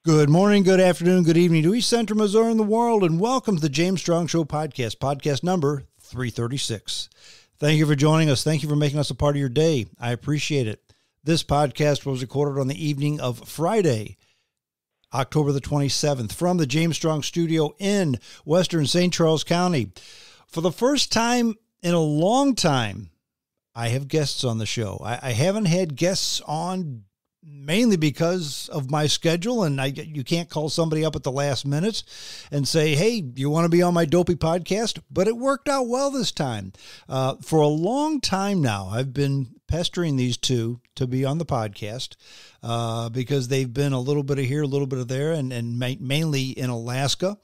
Good morning, good afternoon, good evening to East Central Missouri and the world, and welcome to the James Strong Show podcast, podcast number 336. Thank you for joining us. Thank you for making us a part of your day. I appreciate it. This podcast was recorded on the evening of Friday, October the 27th, from the James Strong Studio in Western St. Charles County. For the first time in a long time, I have guests on the show. I haven't had guests on mainly because of my schedule, and you can't call somebody up at the last minute and say, hey, you want to be on my dopey podcast? But it worked out well this time. For a long time now, I've been pestering these two to be on the podcast because they've been a little bit of here, a little bit of there, and mainly in Alaska.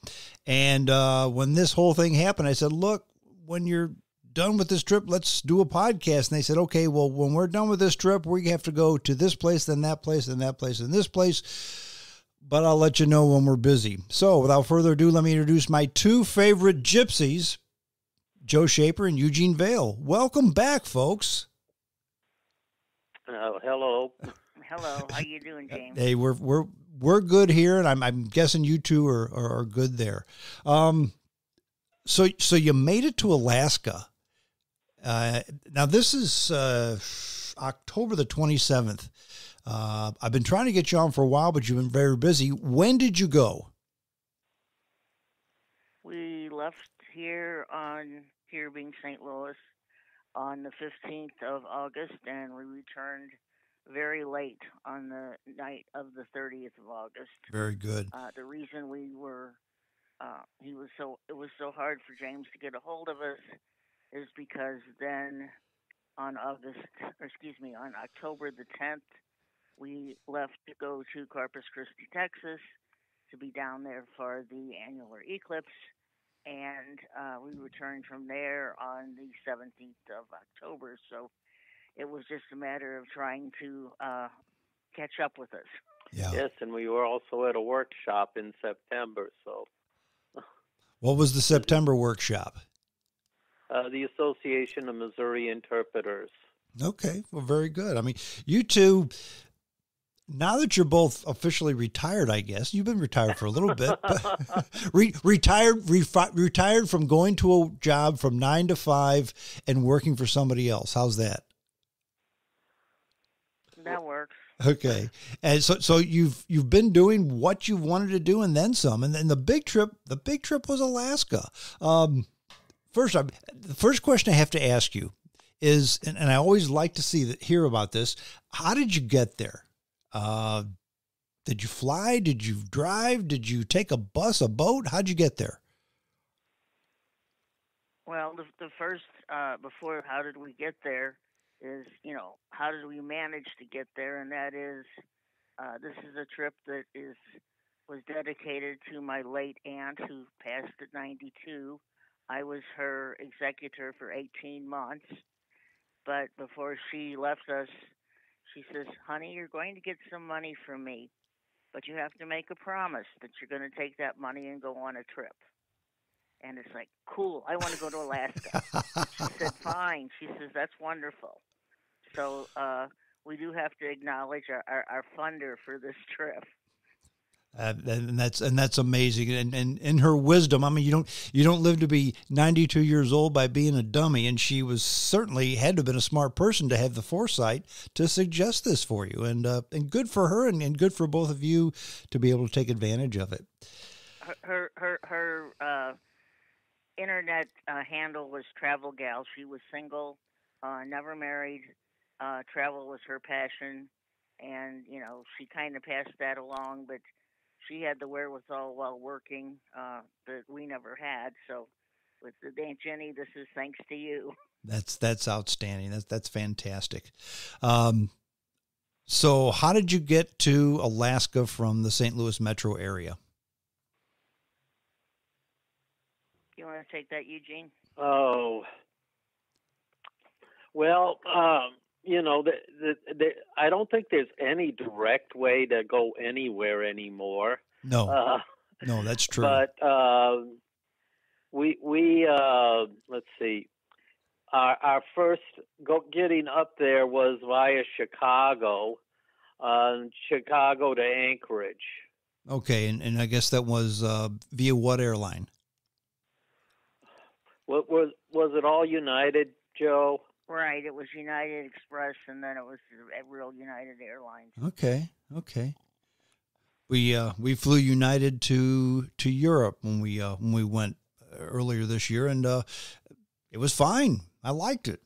And when this whole thing happened, I said, look, when you're done with this trip, let's do a podcast. And they said, okay, well, when we're done with this trip, we have to go to this place, then that place, then that place, and this place. But I'll let you know when we're busy. So without further ado, let me introduce my two favorite gypsies, Joe Schaper and Eugene Vale. Welcome back, folks. Hello. Hello. How you doing, James? Hey, we're good here, and I'm guessing you two are good there. So you made it to Alaska. Now, this is October the 27th. I've been trying to get you on for a while, but you've been very busy. When did you go? We left here being St. Louis, on the 15th of August, and we returned very late on the night of the 30th of August. Very good. The reason we were, it was so hard for James to get a hold of us is because then on October the 10th, we left to go to Corpus Christi, Texas, to be down there for the annular eclipse, and we returned from there on the 17th of October, so it was just a matter of trying to catch up with us. Yeah. Yes, and we were also at a workshop in September, so. What was the September workshop? The Association of Missouri Interpreters. Okay, well, very good. I mean, you two, now that you're both officially retired, I guess, you've been retired for a little bit, but retired from going to a job from 9 to 5 and working for somebody else. How's that? That works. Okay. And so you've been doing what you wanted to do and then some. And then the big trip was Alaska. The first question I have to ask you is, and I always like to hear about this, how did you get there? Did you fly? Did you drive? Did you take a bus, a boat? How'd you get there? Well, the first, before how did we get there is, how did we manage to get there? And that is, this is a trip that was dedicated to my late aunt who passed at 92. I was her executor for 18 months, but before she left us, she says, honey, you're going to get some money from me, but you have to make a promise that you're going to take that money and go on a trip. And it's like, cool, I want to go to Alaska. She said, fine. She says, that's wonderful. So we do have to acknowledge our funder for this trip. And that's amazing. And in her wisdom, I mean, you don't live to be 92 years old by being a dummy. And she was certainly had to have been a smart person to have the foresight to suggest this for you. And good for her and good for both of you to be able to take advantage of it. Her internet handle was Travel Gal. She was single, never married. Travel was her passion. And, she kind of passed that along, but she had the wherewithal while working that we never had. So with Aunt Jenny, this is thanks to you. That's outstanding. That's fantastic. So how did you get to Alaska from the St. Louis metro area? You want to take that, Eugene? Oh, well, I don't think there's any direct way to go anywhere anymore. No, no, that's true. But we let's see. Our first getting up there was via Chicago to Anchorage. Okay, and I guess that was via what airline? What was it all United, Joe? Right, it was United Express, and then it was real United Airlines. Okay. We flew United to Europe when we went earlier this year, and it was fine. I liked it.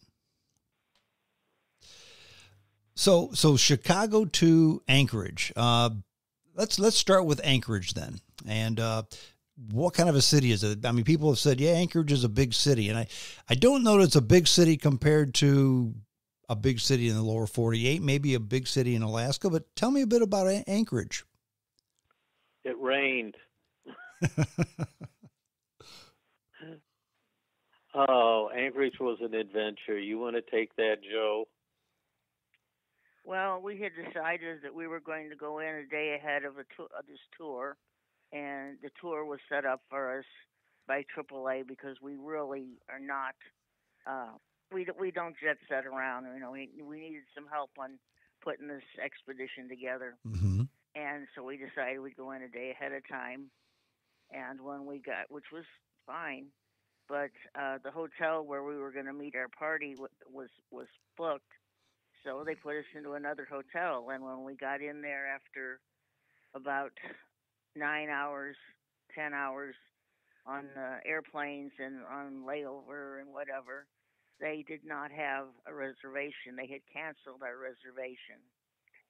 So Chicago to Anchorage. Let's start with Anchorage then. And what kind of a city is it? I mean, people have said, yeah, Anchorage is a big city, and I don't know that it's a big city compared to a big city in the lower 48, maybe a big city in Alaska. But tell me a bit about Anchorage. It rained. Oh, Anchorage was an adventure. You want to take that, Joe? Well, we had decided that we were going to go in a day ahead of this tour, and the tour was set up for us by AAA because we really are not. We don't jet set around. You know, we needed some help on putting this expedition together, Mm-hmm. and so we decided we'd go in a day ahead of time. And when we got, which was fine, but the hotel where we were going to meet our party was booked. So they put us into another hotel, and when we got in there after about 9 hours, 10 hours on airplanes and on layover and whatever, they did not have a reservation. They had canceled our reservation,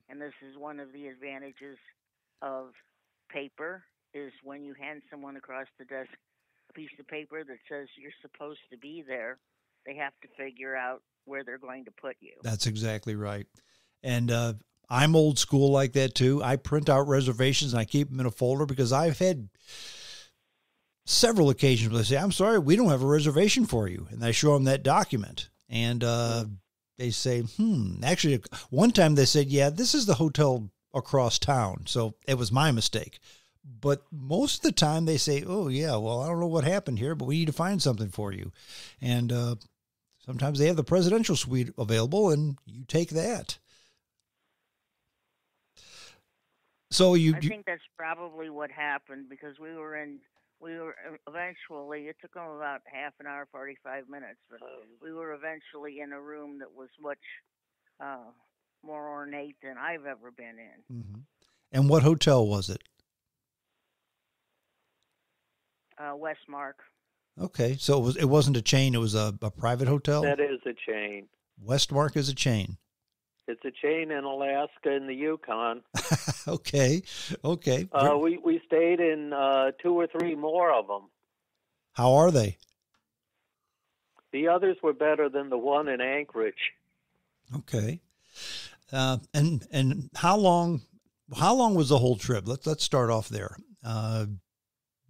and this is one of the advantages of paper is when you hand someone across the desk a piece of paper that says you're supposed to be there, they have to figure out where they're going to put you. That's exactly right. And I'm old school like that too. I print out reservations and I keep them in a folder because I've had several occasions where they say, I'm sorry, we don't have a reservation for you. And I show them that document. And they say, actually, one time they said, yeah, this is the hotel across town. So it was my mistake. But most of the time they say, oh, yeah, well, I don't know what happened here, but we need to find something for you. And sometimes they have the presidential suite available, and you take that. So I think that's probably what happened because we were eventually, it took them about half an hour, 45 minutes, but we were eventually in a room that was much more ornate than I've ever been in. Mm-hmm. And what hotel was it? Westmark. Okay, so it wasn't a chain; it was a private hotel. That is a chain. Westmark is a chain. It's a chain in Alaska and the Yukon. Okay. We stayed in 2 or 3 more of them. How are they? The others were better than the one in Anchorage. Okay. And how long was the whole trip? Let's start off there.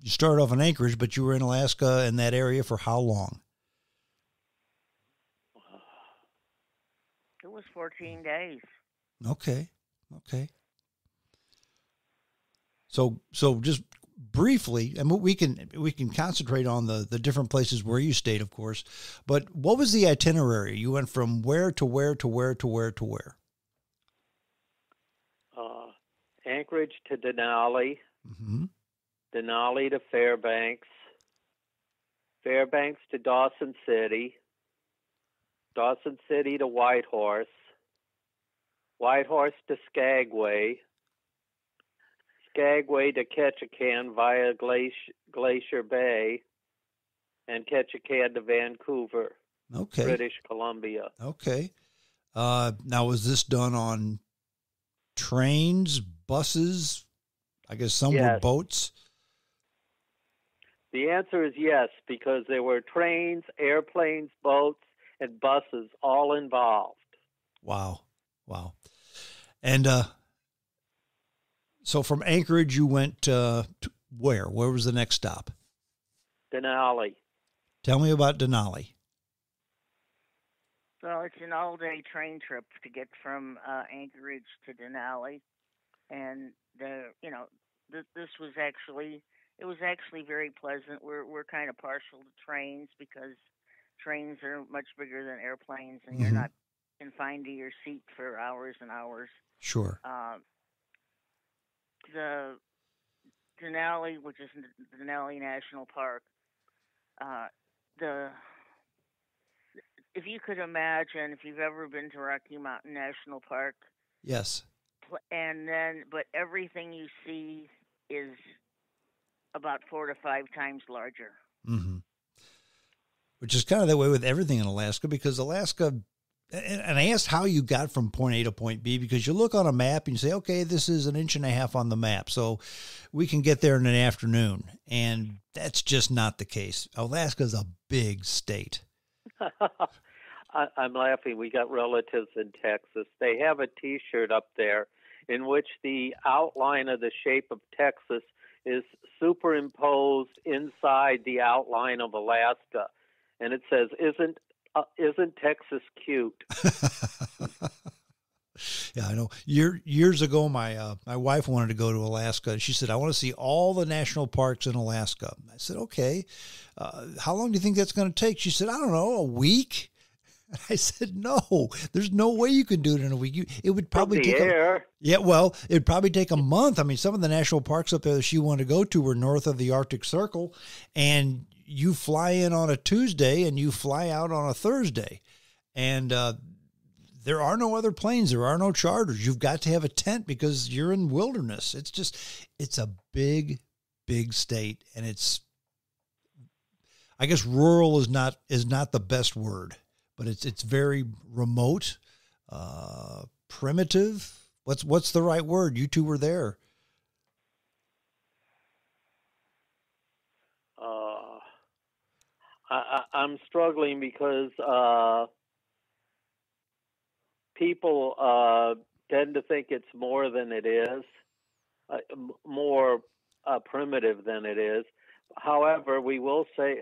You started off in Anchorage, but you were in Alaska in that area for how long? It was 14 days. Okay. So just briefly, and we can concentrate on the different places where you stayed, of course. But what was the itinerary? You went from where to where to where to where to where? Anchorage to Denali. Mm-hmm. Denali to Fairbanks. Fairbanks to Dawson City. Dawson City to Whitehorse. Whitehorse to Skagway. Skagway to Ketchikan via Glacier Bay, and Ketchikan to Vancouver, British Columbia. Okay. Now, was this done on trains, buses? I guess some were boats. The answer is yes, because there were trains, airplanes, boats, and buses all involved. Wow. And so from Anchorage, you went to where? Where was the next stop? Denali. Tell me about Denali. Well, it's an all-day train trip to get from Anchorage to Denali, and this was actually very pleasant. We're kind of partial to trains because trains are much bigger than airplanes, and you're not confined to your seat for hours and hours. Sure. Denali, which is Denali National Park, the if you could imagine, if you've ever been to Rocky Mountain National Park, Yes. but everything you see is about 4 to 5 times larger. Mm-hmm. Which is kind of that way with everything in Alaska, because Alaska, and I asked how you got from point A to point B, because you look on a map and you say, okay, this is 1.5 inches on the map, so we can get there in an afternoon. And that's just not the case. Alaska's a big state. I'm laughing. We got relatives in Texas. They have a T-shirt up there in which the outline of the shape of Texas is superimposed inside the outline of Alaska, and it says, "Isn't Texas cute?" Yeah, I know. Years ago, my wife wanted to go to Alaska. She said, I want to see all the national parks in Alaska. I said, okay. How long do you think that's going to take? She said, I don't know, a week. I said, no, there's no way you can do it in a week. It would probably take it'd probably take a month. I mean, some of the national parks up there that she wanted to go to were north of the Arctic Circle, and you fly in on a Tuesday and you fly out on a Thursday. And there are no other planes. There are no charters. You've got to have a tent because you're in wilderness. It's a big, big state. And I guess rural is not the best word, but it's very remote, primitive. What's the right word? You two were there. I'm struggling because people tend to think it's more than it is, more primitive than it is. However, we will say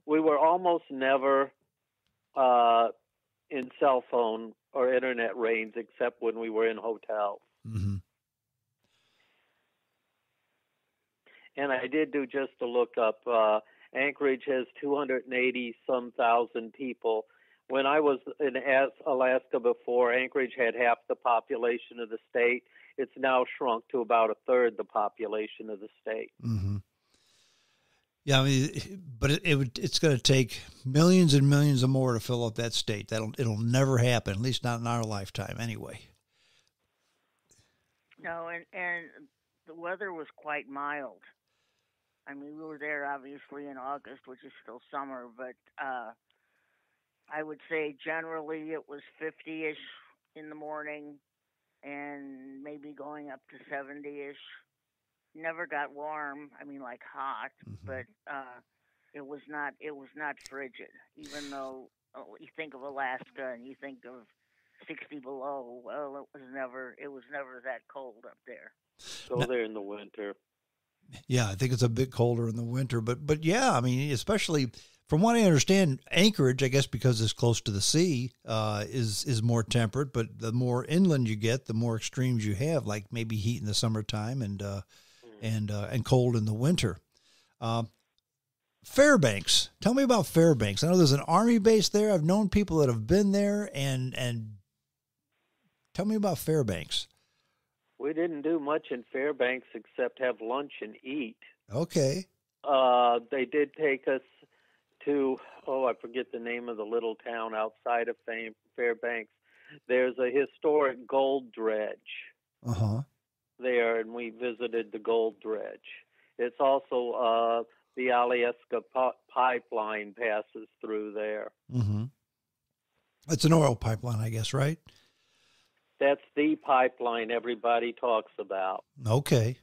we were almost never in cell phone or internet range except when we were in hotels. Mm-hmm. And I did do just to look up. Anchorage has 280-some thousand people. When I was in Alaska before, Anchorage had half the population of the state. It's now shrunk to about a third the population of the state. Mm-hmm. Yeah, I mean, but it's going to take millions and millions of more to fill up that state. It'll never happen, at least not in our lifetime, anyway. No, and the weather was quite mild. I mean, we were there obviously in August, which is still summer, but I would say generally it was 50-ish in the morning and maybe going up to 70-ish. Never got warm. I mean, like hot, Mm-hmm. but it was not frigid. Even though you think of Alaska and you think of 60 below, well, it was never that cold up there. Go there in the winter. Yeah, I think it's a bit colder in the winter, but yeah, I mean, especially from what I understand, Anchorage, I guess because it's close to the sea, is more temperate. But the more inland you get, the more extremes you have, like maybe heat in the summertime and cold in the winter. Fairbanks, tell me about Fairbanks. I know there's an Army base there. I've known people that have been there, and tell me about Fairbanks. We didn't do much in Fairbanks except have lunch and eat. Okay. They did take us to, I forget the name of the little town outside of Fairbanks. There's a historic gold dredge there, and we visited the gold dredge. It's also the Alaska pipeline passes through there. Mm-hmm. It's an oil pipeline, I guess, right? That's the pipeline everybody talks about. Okay.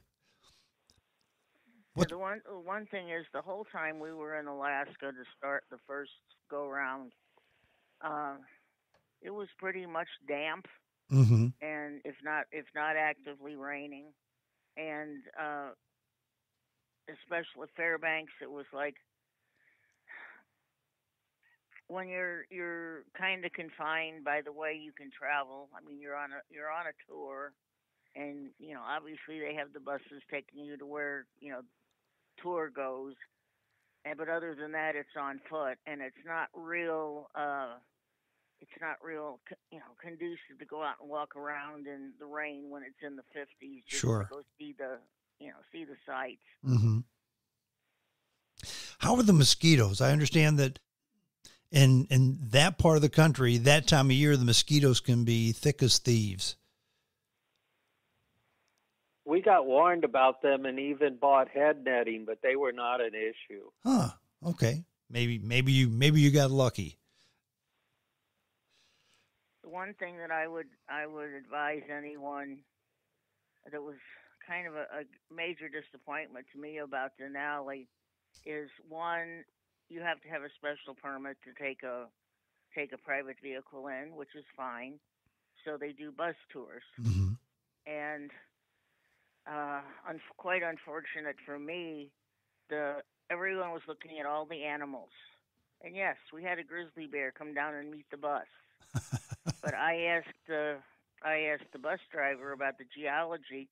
Yeah, the one thing is, the whole time we were in Alaska to start the first go round, it was pretty much damp, mm-hmm. and if not actively raining, and especially Fairbanks, it was like when you're kind of confined by the way you can travel. I mean, you're on a tour, and obviously they have the buses taking you to where tour goes, but other than that, it's on foot, and it's not real conducive to go out and walk around in the rain when it's in the 50s. Just Sure. to go see see the sights. Mm-hmm. How are the mosquitoes? I understand that in that part of the country, that time of year, the mosquitoes can be thick as thieves. We got warned about them and even bought head netting, but they were not an issue. Huh. Okay. Maybe you got lucky. The one thing that I would advise anyone that was kind of a major disappointment to me about Denali is, one, you have to have a special permit to take a private vehicle in, which is fine. So they do bus tours, Mm-hmm. and quite unfortunate for me, everyone was looking at all the animals, and yes, we had a grizzly bear come down and meet the bus. But I asked the bus driver about the geology,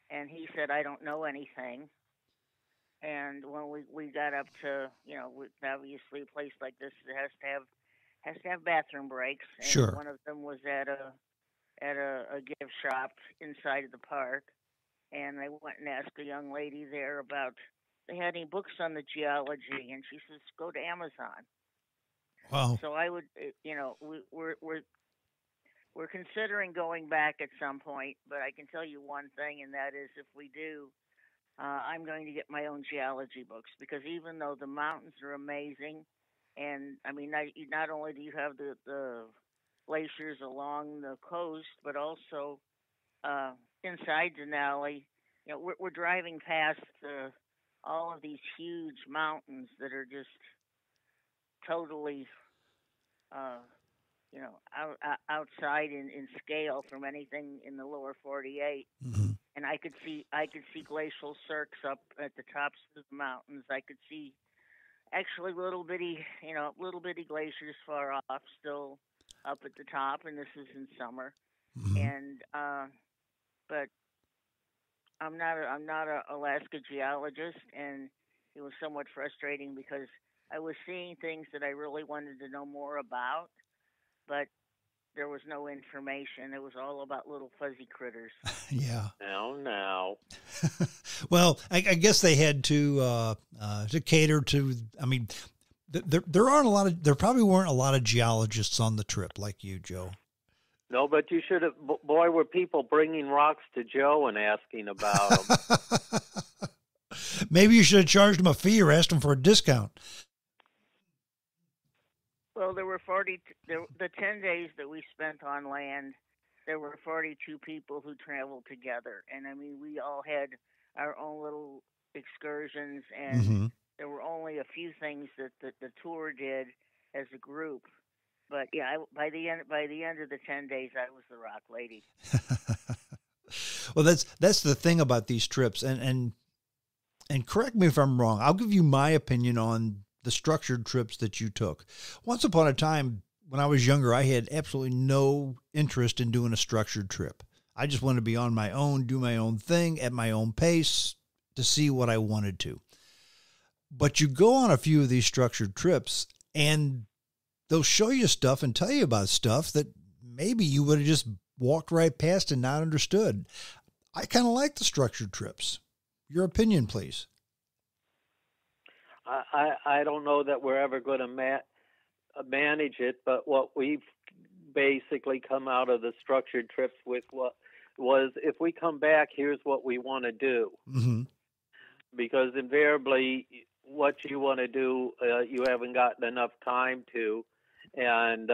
and he said, I don't know anything. And when we got up to, obviously a place like this has to have bathroom breaks, and Sure. one of them was at a gift shop inside of the park, and I went and asked a young lady there about they had any books on the geology, and she says, go to Amazon. Wow. So I would, we're considering going back at some point, but I can tell you one thing, and that is if we do, I'm going to get my own geology books, because even though the mountains are amazing, and I mean, not only do you have the glaciers along the coast, but also inside Denali, we're driving past all of these huge mountains that are just totally outside in scale from anything in the lower 48. Mm-hmm. And I could see glacial cirques up at the tops of the mountains. I could see actually little bitty glaciers far off, still up at the top. And this is in summer. Mm-hmm. And but I'm not a Alaska geologist, and it was somewhat frustrating because I was seeing things that I really wanted to know more about, but there was no information. It was all about little fuzzy critters. Yeah. Now. Well, I guess they had to cater to. I mean, there probably weren't a lot of geologists on the trip like you, Joe. No, but you should have. Boy, were people bringing rocks to Joe and asking about them. Maybe you should have charged him a fee or asked him for a discount. Well, there were the 10 days that we spent on land, there were 42 people who traveled together. And I mean, we all had our own little excursions, and Mm-hmm. there were only a few things that the tour did as a group. But yeah, by the end of the 10 days, I was the rock lady. Well, that's the thing about these trips, and correct me if I'm wrong. I'll give you my opinion on the structured trips that you took. Once upon a time, when I was younger, I had absolutely no interest in doing a structured trip. I just wanted to be on my own, do my own thing at my own pace to see what I wanted to. But you go on a few of these structured trips, and they'll show you stuff and tell you about stuff that maybe you would have just walked right past and not understood. I kind of like the structured trips. Your opinion, please. I don't know that we're ever going to manage it, but what we've basically come out of the structured trips with was if we come back, here's what we want to do. Mm-hmm. Because invariably, what you want to do, you haven't gotten enough time to. And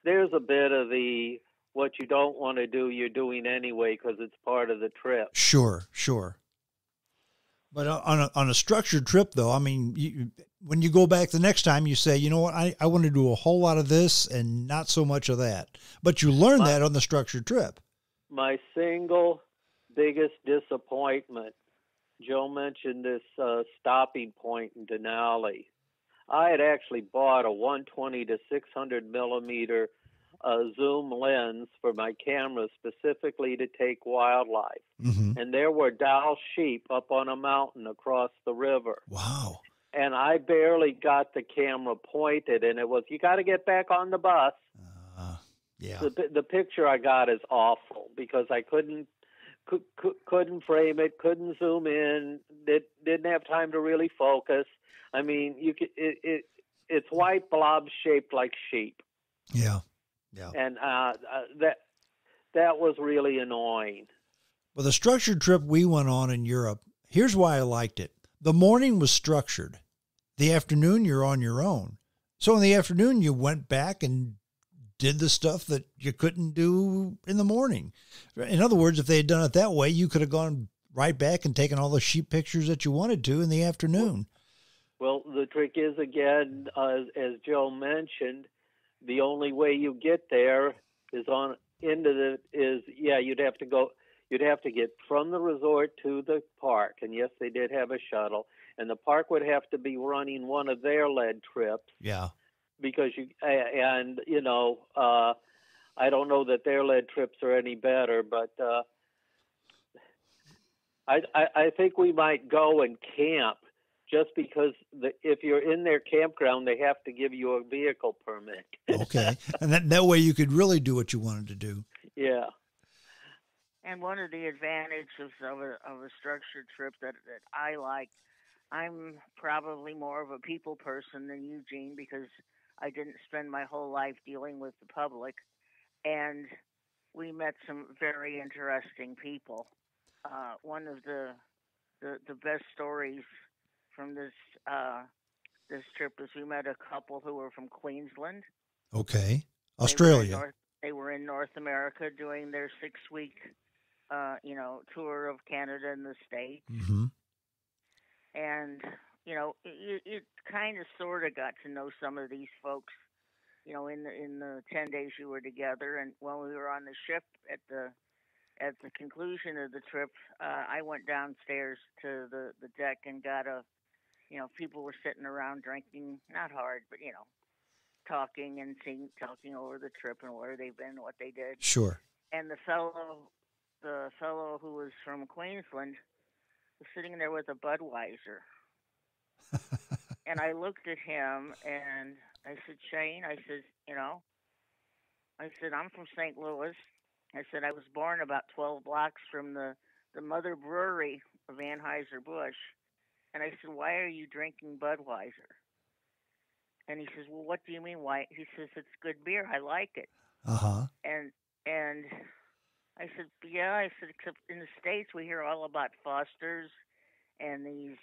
there's a bit of the what you don't want to do, you're doing anyway because it's part of the trip. Sure. But on a structured trip, though, I mean, when you go back the next time, you say, you know what, I want to do a whole lot of this and not so much of that. But you learn that on the structured trip. My single biggest disappointment, Joe mentioned this stopping point in Denali. I had actually bought a 120 to 600 millimeter zoom lens for my camera specifically to take wildlife. Mm-hmm. And there were Dall sheep up on a mountain across the river. Wow. And I barely got the camera pointed, and it was, you got to get back on the bus. Yeah. The picture I got is awful because I couldn't couldn't frame it, couldn't zoom in, didn't have time to really focus. I mean, it's white blobs shaped like sheep. Yeah, yeah. And that was really annoying. Well, the structured trip we went on in Europe, here's why I liked it. The morning was structured. The afternoon, you're on your own. So in the afternoon, you went back and did the stuff that you couldn't do in the morning. In other words, if they had done it that way, you could have gone right back and taken all the sheep pictures that you wanted to in the afternoon. Well, the trick is, again, as Joe mentioned, the only way you get there is you'd have to get from the resort to the park. And yes, they did have a shuttle, and the park would have to be running one of their lead trips. Yeah. Because I don't know that their lead trips are any better, but I think we might go and camp just because if you're in their campground, they have to give you a vehicle permit. Okay. And that way you could really do what you wanted to do. Yeah. And one of the advantages of a structured trip that I like, I'm probably more of a people person than Eugene because I didn't spend my whole life dealing with the public, and we met some very interesting people. One of the best stories from this trip is we met a couple who were from Queensland. Okay, Australia. They were in North America doing their 6-week, tour of Canada and the States, and you kind of sort of got to know some of these folks, in the 10 days you were together. And when we were on the ship at the conclusion of the trip, I went downstairs to the deck and got people were sitting around drinking, not hard, but talking and talking over the trip and where they've been, what they did. Sure. And the fellow who was from Queensland was sitting there with a Budweiser. And I looked at him and I said, Shane, I said, I'm from St. Louis. I said, I was born about 12 blocks from the mother brewery of Anheuser-Busch. And I said, why are you drinking Budweiser? And he says, well, what do you mean, why? He says, it's good beer. I like it. Uh-huh. And I said, yeah. I said, except in the States, we hear all about Foster's and these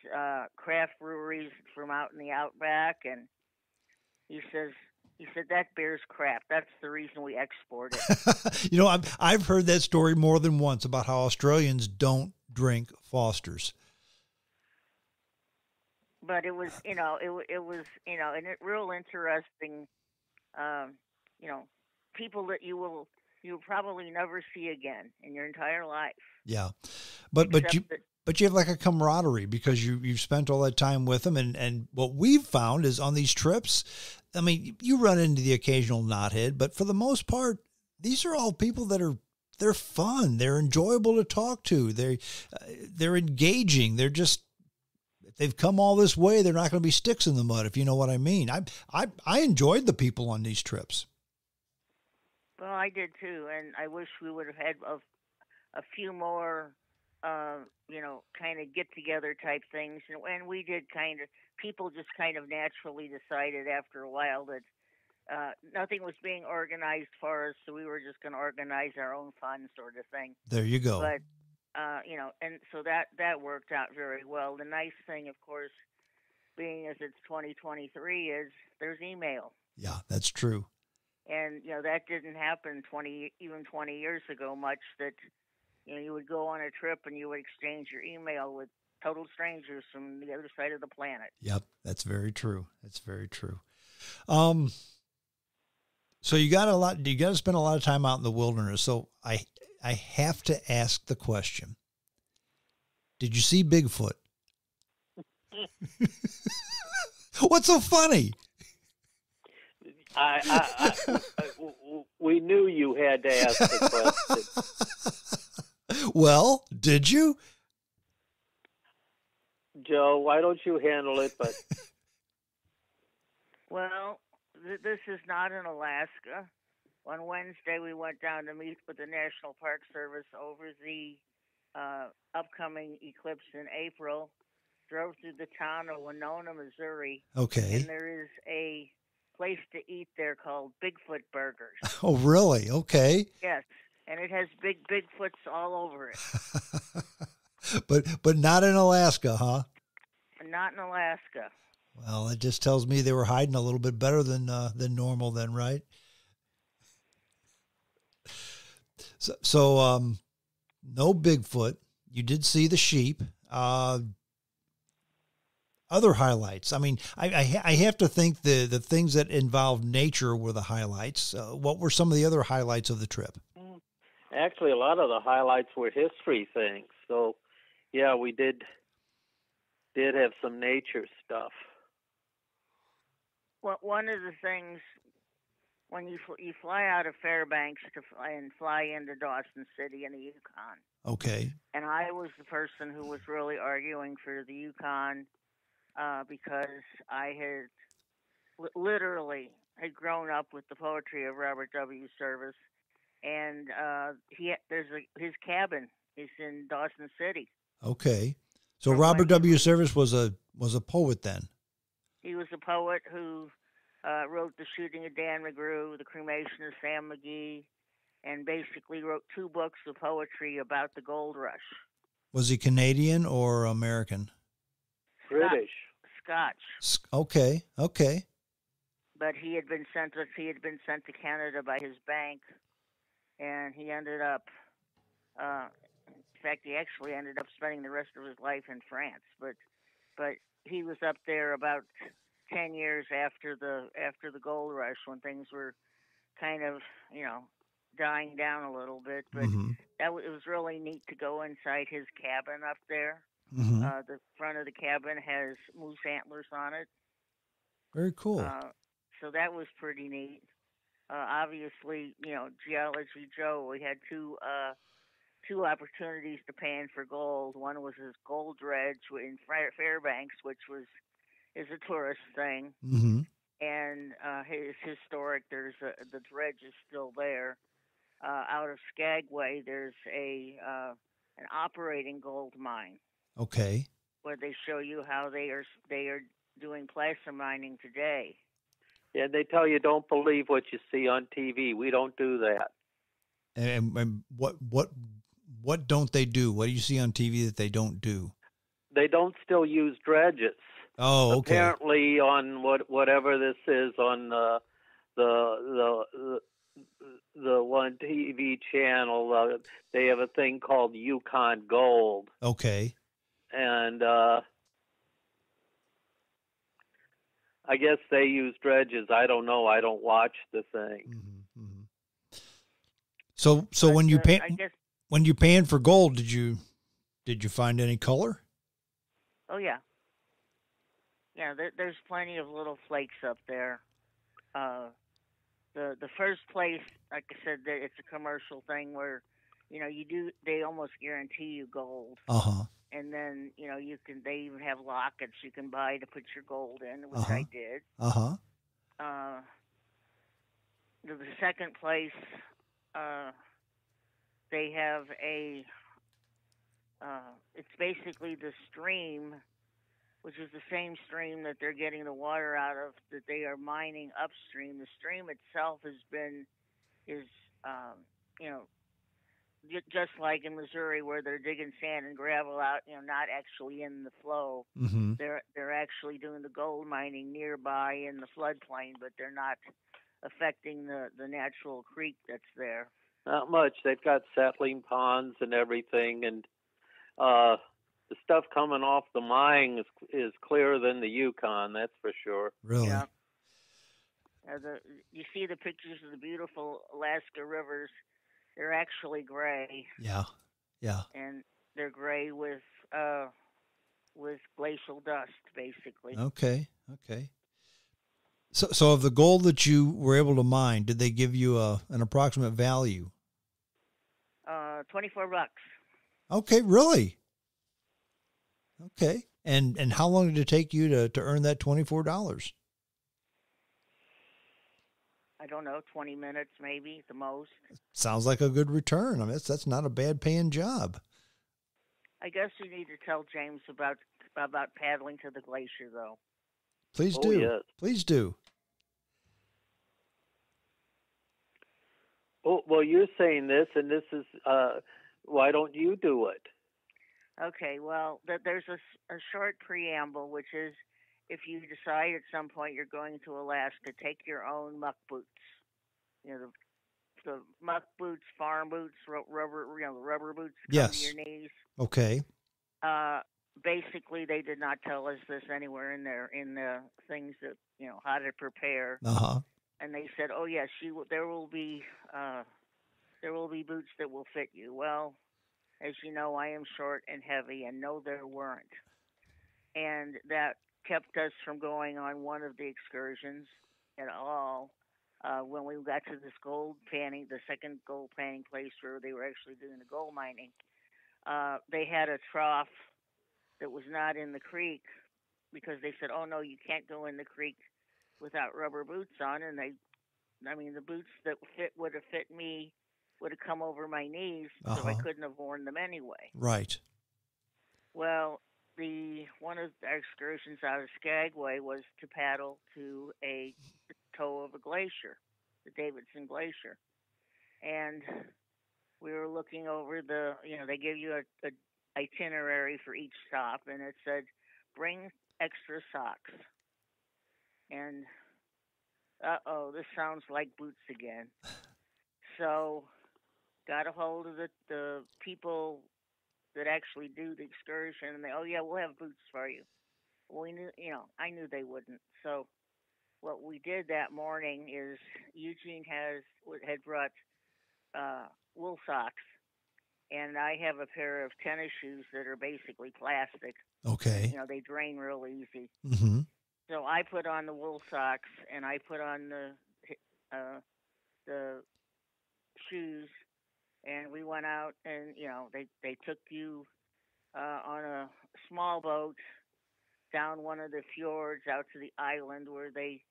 craft breweries from out in the outback. And he said, that beer's crap. That's the reason we export it. I've heard that story more than once about how Australians don't drink Foster's. But it was, and real interesting, people that you'll probably never see again in your entire life. Yeah. But you have like a camaraderie because you've spent all that time with them. And what we've found is on these trips, I mean, you run into the occasional knothead, but for the most part, these are all people that they're fun. They're enjoyable to talk to. They're engaging. They're just, if they've come all this way, they're not going to be sticks in the mud, if you know what I mean. I enjoyed the people on these trips. Well, I did too. And I wish we would have had a few more, kind of get-together type things. And we did people just kind of naturally decided after a while that nothing was being organized for us, so we were just going to organize our own fun sort of thing. There you go. But, and so that worked out very well. The nice thing, of course, being as it's 2023, is there's email. Yeah, that's true. And, that didn't happen 20 years ago much, that you would go on a trip and you would exchange your email with total strangers from the other side of the planet. Yep, that's very true. That's very true. So you got to spend a lot of time out in the wilderness. So I have to ask the question. Did you see Bigfoot? What's so funny? We knew you had to ask the question. Well, did you? Joe, why don't you handle it? But well, this is not in Alaska. On Wednesday, we went down to meet with the National Park Service over the upcoming eclipse in April. Drove through the town of Winona, Missouri. Okay. And there is a place to eat there called Bigfoot Burgers. Oh, really? Okay. Yes, and it has Bigfoots all over it. But not in Alaska, huh? Not in Alaska. Well, it just tells me they were hiding a little bit better than normal then, right? So no Bigfoot. You did see the sheep. Other highlights. I mean, I have to think the things that involved nature were the highlights. What were some of the other highlights of the trip? Actually, a lot of the highlights were history things. So, yeah, we did have some nature stuff. Well, one of the things when you fly out of Fairbanks to fly into Dawson City in the Yukon. Okay. And I was the person who was really arguing for the Yukon because I had literally had grown up with the poetry of Robert W. Service, and his cabin is in Dawson City. Okay. So Robert W. Service was a poet then. He was a poet who wrote The Shooting of Dan McGrew, The Cremation of Sam McGee, and basically wrote 2 books of poetry about the gold rush. Was he Canadian or American? British. Scotch. Okay. But he had been sent to Canada by his bank, and he ended up. In fact, he actually ended up spending the rest of his life in France. But he was up there about 10 years after the gold rush, when things were kind of dying down a little bit. But it was really neat to go inside his cabin up there. Mm-hmm. The front of the cabin has moose antlers on it. Very cool. So that was pretty neat. Obviously, Geology Joe, we had two opportunities to pan for gold. One was his gold dredge in Fairbanks, which is a tourist thing. Mm-hmm. And his historic. The dredge is still there. Out of Skagway, there's an operating gold mine. Okay. Where they show you how they are doing placer mining today. Yeah, they tell you don't believe what you see on TV. We don't do that. And what don't they do? What do you see on TV that they don't do? They don't still use dredges. Oh, okay. Apparently, on whatever this is on the one TV channel, they have a thing called Yukon Gold. Okay. And I guess they use dredges. I don't know. I don't watch the thing. Mm-hmm. Mm-hmm. So when you panned for gold, did you find any color? Oh yeah. Yeah, there's plenty of little flakes up there. The first place, like I said, it's a commercial thing where, they almost guarantee you gold. Uh-huh. And then, they even have lockets you can buy to put your gold in, which I did. Uh-huh. The second place, they have it's basically the stream, which is the same stream that they're getting the water out of, that they are mining upstream. The stream itself is just like in Missouri, where they're digging sand and gravel out, not actually in the flow. Mm-hmm. They're actually doing the gold mining nearby in the floodplain, but they're not affecting the natural creek that's there. Not much. They've got settling ponds and everything, and the stuff coming off the mine is clearer than the Yukon, that's for sure. Really? Yeah. You see the pictures of the beautiful Alaska rivers. They're actually gray. Yeah. And they're gray with glacial dust, basically. Okay. So of the gold that you were able to mine, did they give you an approximate value? $24. Okay, really? Okay. And how long did it take you to earn that $24? I don't know, 20 minutes maybe at the most. Sounds like a good return. I mean, that's not a bad paying job. I guess you need to tell James about paddling to the glacier, though. Please Oh, do. yes. Please do. Oh, well, you're saying this, and this is, why don't you do it? Okay, well, there's a short preamble, which is if you decide at some point you're going to Alaska, take your own muck boots. You know, the muck boots, farm boots, rubber, the rubber boots come to Yes. your knees. Okay. Basically, they did not tell us this anywhere in the things that how to prepare. Uh-huh. And they said, oh yes, there will be boots that will fit you. Well, as you know, I am short and heavy, and no, there weren't. And that kept us from going on one of the excursions at all. When we got to this the second gold panning place where they were actually doing the gold mining, they had a trough that was not in the creek because they said, oh no, you can't go in the creek without rubber boots on. And the boots that would have fit me would have come over my knees, so I couldn't have worn them anyway. Right. Well, one of the excursions out of Skagway was to paddle to a toe of a glacier, the Davidson Glacier, and we were looking over they give you a itinerary for each stop, and it said bring extra socks. And this sounds like boots again. So got a hold of the people that actually do the excursion, and we'll have boots for you. Well, we knew, I knew they wouldn't. So what we did that morning is Eugene had brought wool socks, and I have a pair of tennis shoes that are basically plastic. Okay. They drain real easy. Mm-hmm. So I put on the wool socks, and I put on the shoes, and we went out, and they took you on a small boat down one of the fjords out to the island where they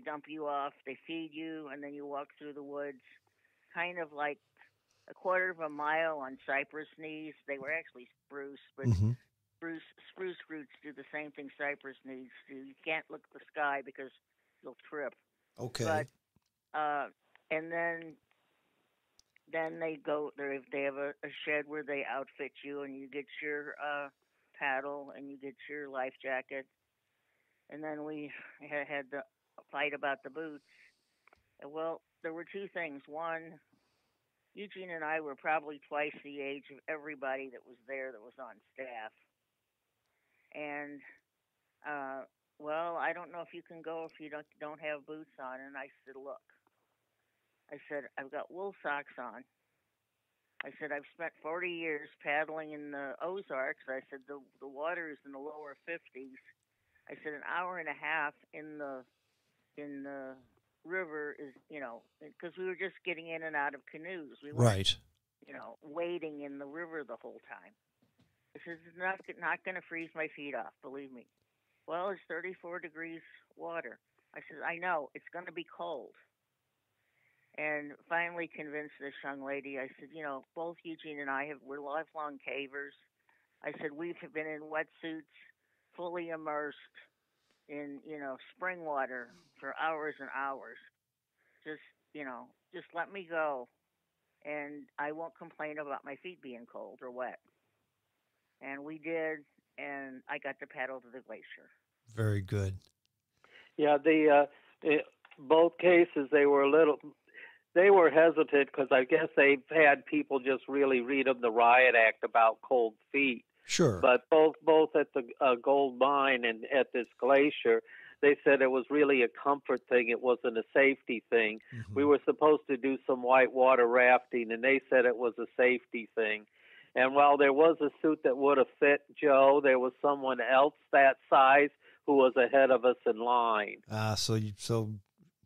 dump you off, they feed you, and then you walk through the woods, kind of like a quarter of a mile on cypress knees. They were actually spruce, but spruce roots do the same thing cypress knees do. You can't look at the sky because you'll trip. Okay. But and then they have a shed where they outfit you, and you get your paddle and you get your life jacket. And then we had the fight about the boots. Well, there were two things. One, Eugene and I were probably twice the age of everybody that was there that was on staff. And I don't know if you can go if you don't have boots on. And I said, look, I've got wool socks on. I said, I've spent 40 years paddling in the Ozarks. I said, the water is in the lower 50s. I said, an hour and a half in the river is, because we were just getting in and out of canoes. We weren't, wading in the river the whole time. I said, it's not going to freeze my feet off, believe me. Well, it's 34 degrees water. I said, I know, it's going to be cold. And finally convinced this young lady, I said, both Eugene and we're lifelong cavers. I said, we've been in wetsuits, fully immersed in, spring water for hours and hours. Just let me go, and I won't complain about my feet being cold or wet. And we did, and I got to paddle to the glacier. Very good. Yeah, both cases, they were hesitant because I guess they've had people just really read them the riot act about cold feet. Sure. But both at the gold mine and at this glacier, they said it was really a comfort thing. It wasn't a safety thing. Mm-hmm. We were supposed to do some whitewater rafting, and they said it was a safety thing. And while there was a suit that would have fit Joe, there was someone else that size who was ahead of us in line. So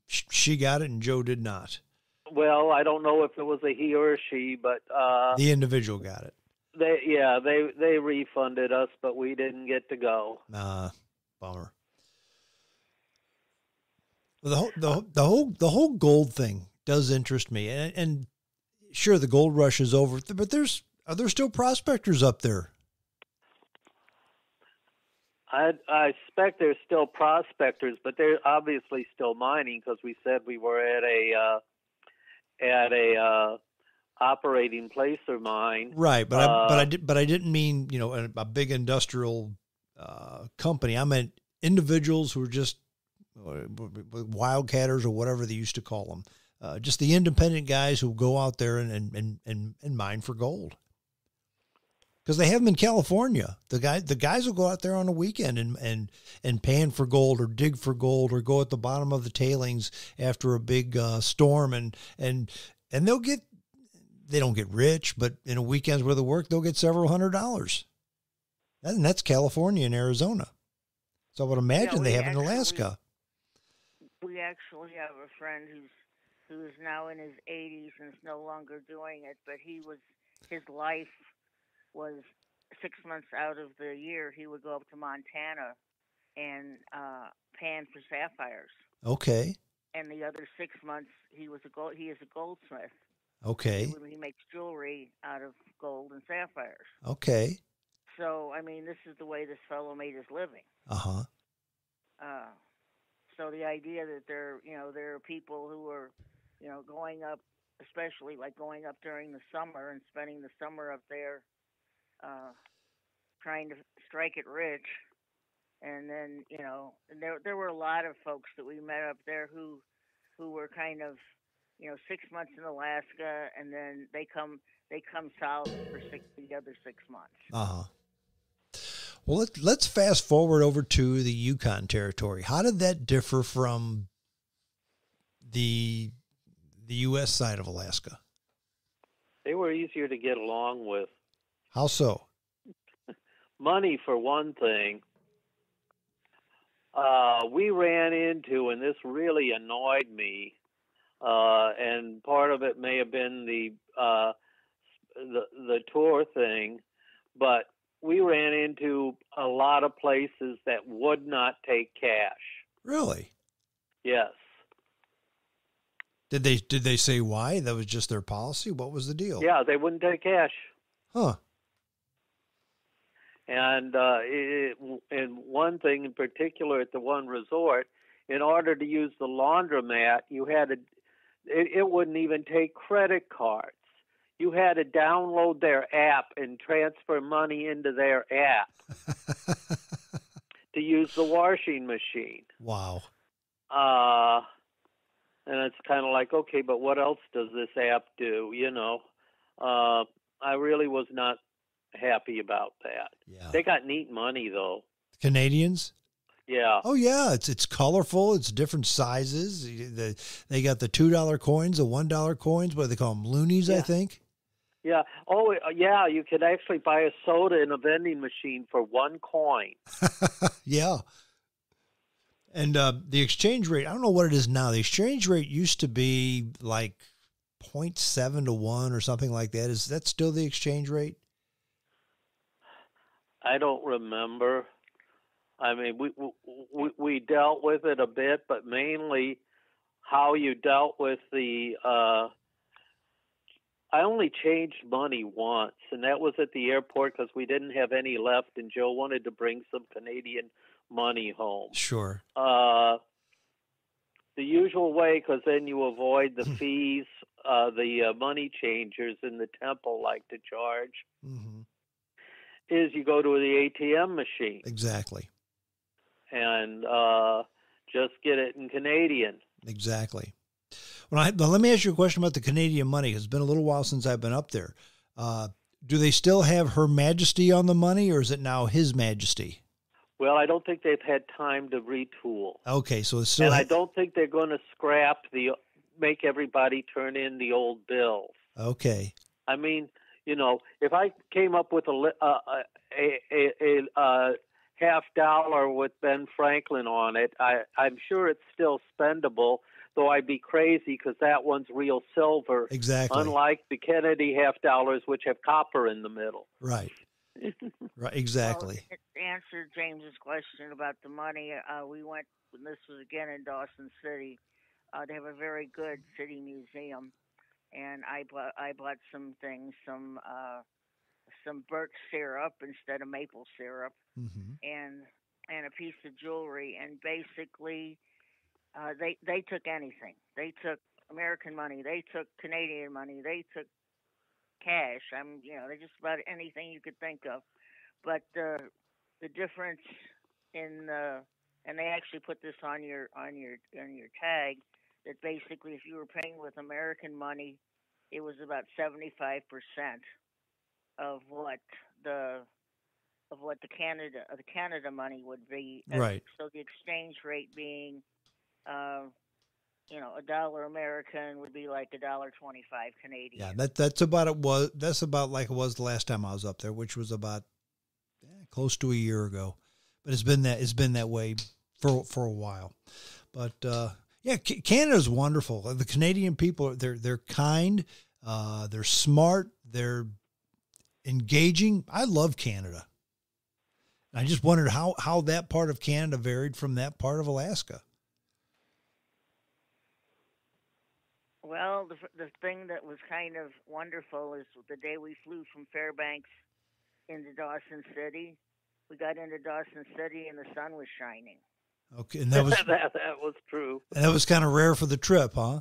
she got it and Joe did not. Well, I don't know if it was a he or a she, but the individual got it. They refunded us, but we didn't get to go. Bummer. The whole gold thing does interest me, and sure, the gold rush is over, but there's Are there still prospectors up there? I expect there's still prospectors, but they're obviously still mining because we said we were at a operating placer mine. Right, but I didn't mean, you know, a big industrial company. I meant individuals who are just wildcatters or whatever they used to call them. Just the independent guys who go out there and mine for gold. Because they have them in California. The guys will go out there on a weekend and pan for gold or dig for gold or go at the bottom of the tailings after a big storm and they don't get rich, but in a weekend's worth of work, they'll get several $100s. And that's California and Arizona. So I would imagine they have in Alaska. We actually have a friend who is now in his 80s and is no longer doing it, but his life was 6 months out of the year he would go up to Montana and pan for sapphires. Okay. And the other 6 months he is a goldsmith. Okay. He makes jewelry out of gold and sapphires. Okay. So I mean, this is the way this fellow made his living. Uh-huh. So the idea that there are people who are, going up, especially like going up during the summer and spending the summer up there, trying to strike it rich, and then there were a lot of folks that we met up there who were kind of 6 months in Alaska, and then they come south for the other 6 months. Uh-huh. Well, let's fast forward over to the Yukon Territory. How did that differ from the U.S. side of Alaska? They were easier to get along with. How so? Money, for one thing. We ran into, and this really annoyed me, and part of it may have been the tour thing, but we ran into a lot of places that would not take cash. Really? Yes. Did they say why? That was just their policy? What was the deal? Yeah, they wouldn't take cash. Huh. And and one thing in particular at the one resort, in order to use the laundromat, you had to. It wouldn't even take credit cards. You had to download their app and transfer money into their app to use the washing machine. Wow. And it's kind of like, okay, but what else does this app do? I really was not happy about that. Yeah. They got neat money, though. Canadians? Yeah. Oh, yeah. It's colorful. It's different sizes. They got the $2 coins, the $1 coins, what do they call them? Loonies, yeah. I think. Yeah. Oh, yeah. You could actually buy a soda in a vending machine for 1 coin. Yeah. And the exchange rate, I don't know what it is now. The exchange rate used to be like 0.7 to 1 or something like that. Is that still the exchange rate? I don't remember. I mean, we dealt with it a bit, but mainly how you dealt with the I only changed money once, and that was at the airport because we didn't have any left, and Joe wanted to bring some Canadian money home. Sure. The usual way, because then you avoid the fees the money changers in the temple like to charge, is you go to the ATM machine. Exactly. And just get it in Canadian. Exactly. Well, let me ask you a question about the Canadian money. It's been a little while since I've been up there. Do they still have Her Majesty on the money, or is it now His Majesty? Well, I don't think they've had time to retool. Okay, so it's still... And I don't think they're going to make everybody turn in the old bills. Okay. I mean, if I came up with a $50 with Ben Franklin on it, I'm sure it's still spendable, though I'd be crazy because that one's real silver. Exactly. Unlike the Kennedy $50, which have copper in the middle. Right. Right. Exactly. Well, to answer James's question about the money, we went, and this was again in Dawson City. They have a very good city museum, and I bought some things, some some birch syrup instead of maple syrup, Mm-hmm. and a piece of jewelry. And basically, they took anything. They took American money. They took Canadian money. They took cash. They just about anything you could think of. But the difference in and they actually put this on your tag, that basically if you were paying with American money, it was about 75% of what the Canada money would be. Right. So the exchange rate being, $1 American would be like $1.25 Canadian. Yeah, that's about it. That's about like it was the last time I was up there, which was about close to a year ago. But it's been that way for a while. But Canada's wonderful. The Canadian people, they're kind, they're smart, they're engaging. I love Canada. I just wondered how that part of Canada varied from that part of Alaska. Well, the thing that was kind of wonderful is the day we flew from Fairbanks into Dawson City. We got into Dawson City and the sun was shining. Okay, and that was that was true. And that was kind of rare for the trip, huh?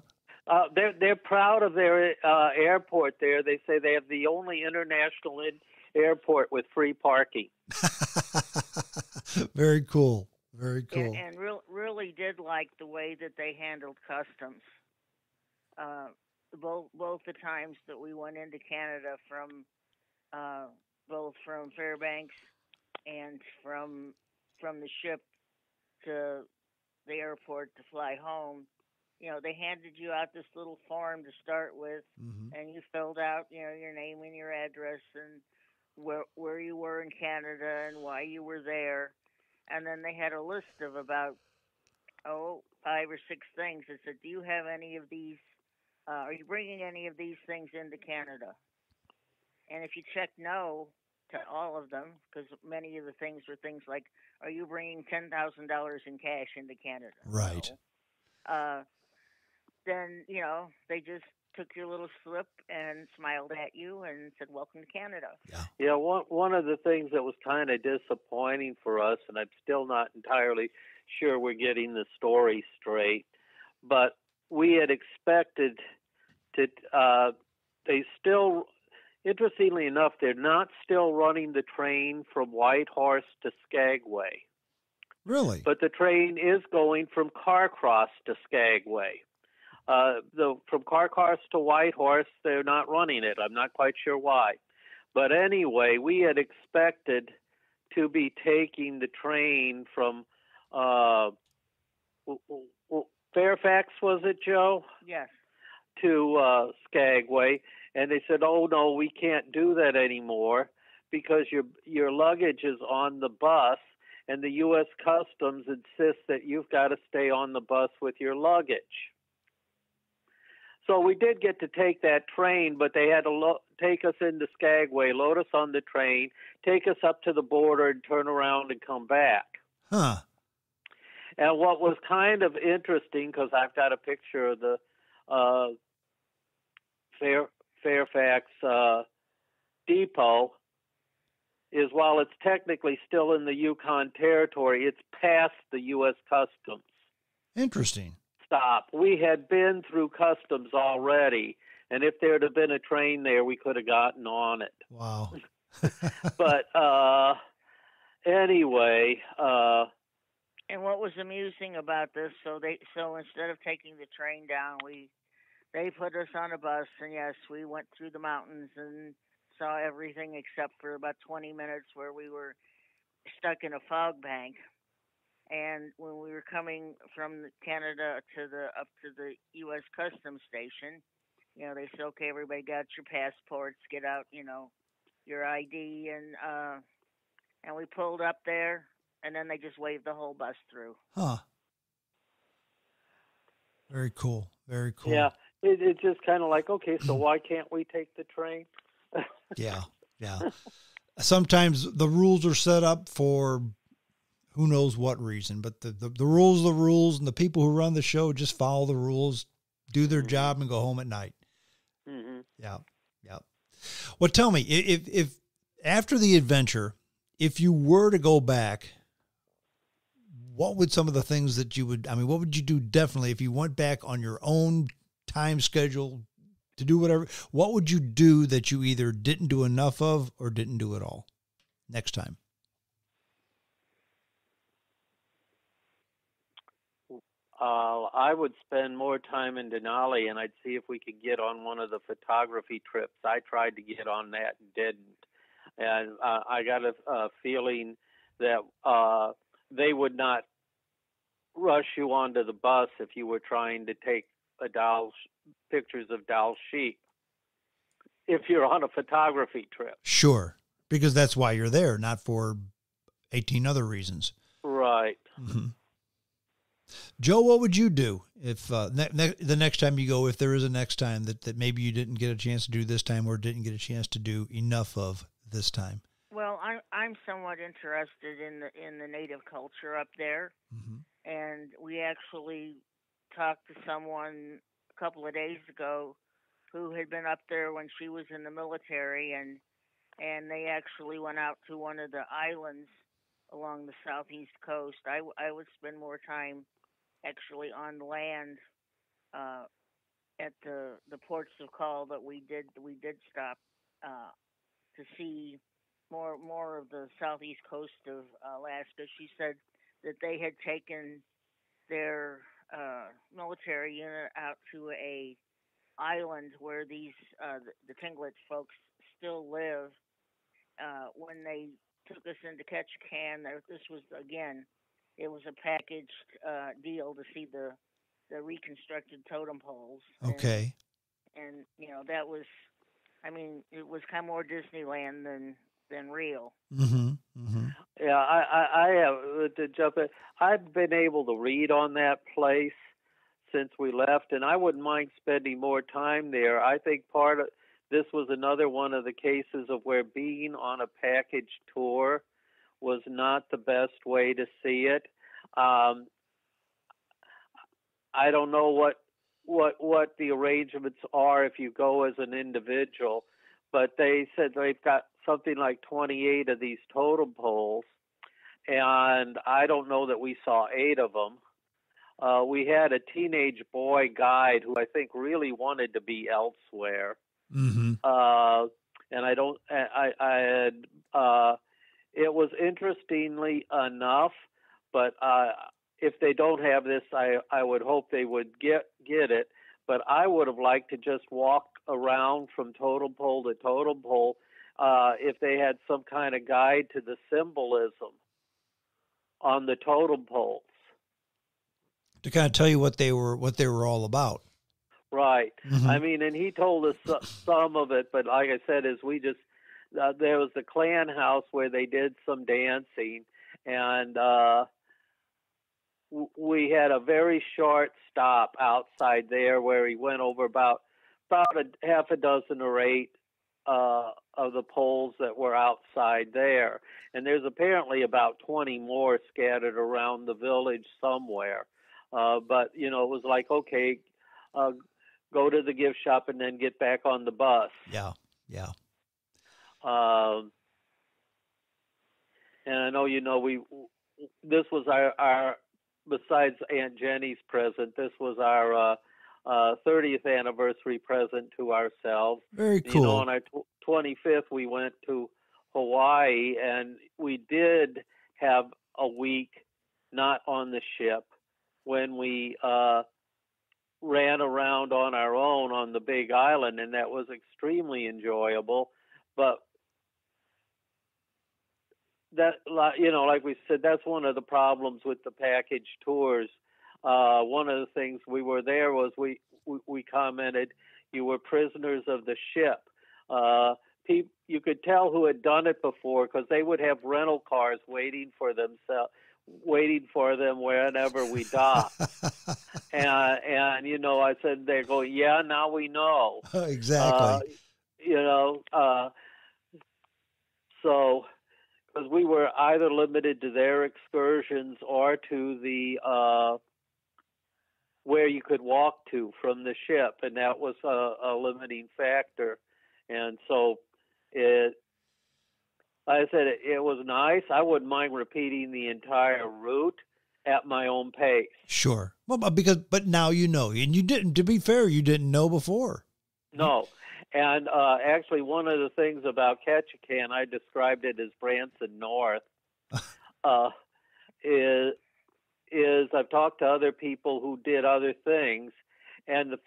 They're proud of their airport there. They say they have the only international airport with free parking. Very cool. Very cool. And really did like the way that they handled customs. Both the times that we went into Canada both from Fairbanks and from the ship to the airport to fly home, they handed you out this little form to start with, Mm-hmm. and you filled out, your name and your address and where you were in Canada and why you were there. And then they had a list of about 5 or 6 things. It said, do you have any of these? Are you bringing any of these things into Canada? And if you check no to all of them, because many of the things were things like, are you bringing $10,000 in cash into Canada? Right. No. Then, they just took your little slip and smiled at you and said, welcome to Canada. Yeah, one of the things that was kind of disappointing for us, and I'm still not entirely sure we're getting the story straight, but we had expected to, they still, interestingly enough, they're not still running the train from Whitehorse to Skagway. Really? But the train is going from Carcross to Skagway. From Carcross to Whitehorse, they're not running it. I'm not quite sure why. But anyway, we had expected to be taking the train from Fairfax, was it, Joe? Yes. To Skagway. And they said, oh, no, we can't do that anymore because your luggage is on the bus, and the U.S. Customs insists that you've got to stay on the bus with your luggage. So we did get to take that train, but they had to take us into Skagway, load us on the train, take us up to the border, and turn around and come back. Huh. And what was kind of interesting, because I've got a picture of the Fairfax depot, is while it's technically still in the Yukon Territory, it's past the U.S. Customs. Interesting. Stop. We had been through customs already, and if there had been a train there, we could have gotten on it. Wow. But anyway. And what was amusing about this? So instead of taking the train down, they put us on a bus, and yes, we went through the mountains and saw everything except for about 20 minutes where we were stuck in a fog bank. And when we were coming from Canada up to the U.S. Customs Station, they said, okay, everybody got your passports, get out, your ID, and we pulled up there, and then they just waved the whole bus through. Huh. Very cool. Very cool. Yeah, it's just kind of like, okay, so why can't we take the train? Yeah. Sometimes the rules are set up for who knows what reason, but the rules are the rules, and the people who run the show just follow the rules, do their job, and go home at night. Mm-hmm. Yeah. Well, tell me, if After the adventure, if you were to go back, what would some of the things that you would, what would you do definitely if you went back on your own time schedule to do whatever? What would you do that you either didn't do enough of or didn't do at all next time? I would spend more time in Denali, and I'd see if we could get on one of the photography trips. I tried to get on that and didn't. And I got a feeling that they would not rush you onto the bus if you were trying to take pictures of Dall sheep if you're on a photography trip. Sure, because that's why you're there, not for 18 other reasons. Right. Mm-hmm. Joe, what would you do if the next time you go, if there is a next time that maybe you didn't get a chance to do this time or didn't get a chance to do enough of this time? Well, I'm somewhat interested in the native culture up there, mm-hmm. and we actually talked to someone a couple of days ago who had been up there when she was in the military, and they actually went out to one of the islands along the southeast coast. I would spend more time actually on land at the ports of call that we did stop to see more of the southeast coast of Alaska. She said that they had taken their military unit out to a island where these the Tlingit folks still live. When they took us into Ketchikan, this was again, it was a packaged deal to see the reconstructed totem poles. Okay. And that was, it was kind of more Disneyland than real. Mm-hmm. Mm-hmm. Yeah, I have to jump in. I've been able to read on that place since we left, and I wouldn't mind spending more time there. I think part of this was another one of the cases of where being on a package tour was not the best way to see it. I don't know what the arrangements are if you go as an individual, but they said they've got something like 28 of these totem poles, and I don't know that we saw 8 of them. We had a teenage boy guide who I think really wanted to be elsewhere. Mm-hmm. And it was interestingly enough, but if they don't have this, I would hope they would get it. But I would have liked to just walk around from totem pole to totem pole if they had some kind of guide to the symbolism on the totem poles. To kind of tell you what they were all about. Right. Mm-hmm. And he told us some of it, but like I said, there was the clan house where they did some dancing, and we had a very short stop outside there where he went over about a half a dozen or 8 of the poles that were outside there. And there's apparently about 20 more scattered around the village somewhere. But, it was like, okay, go to the gift shop and then get back on the bus. Yeah, yeah. And I know, this was our besides Aunt Jenny's present, this was our 30th anniversary present to ourselves. Very cool. On our 25th, we went to Hawaii, and we did have a week not on the ship when we ran around on our own on the Big Island, and that was extremely enjoyable. But that, like we said, that's one of the problems with the package tours. One of the things we were there was we commented you were prisoners of the ship. You could tell who had done it before because they would have rental cars waiting for them wherever we docked. and I said, they're going, yeah, now we know. Exactly. So, because we were either limited to their excursions or to the where you could walk to from the ship, and that was a limiting factor. And so I said it was nice. I wouldn't mind repeating the entire route at my own pace. Sure. Well, but now you know, and you didn't. To be fair, you didn't know before. No, and actually, one of the things about Ketchikan, I described it as Branson North, is I've talked to other people who did other things, and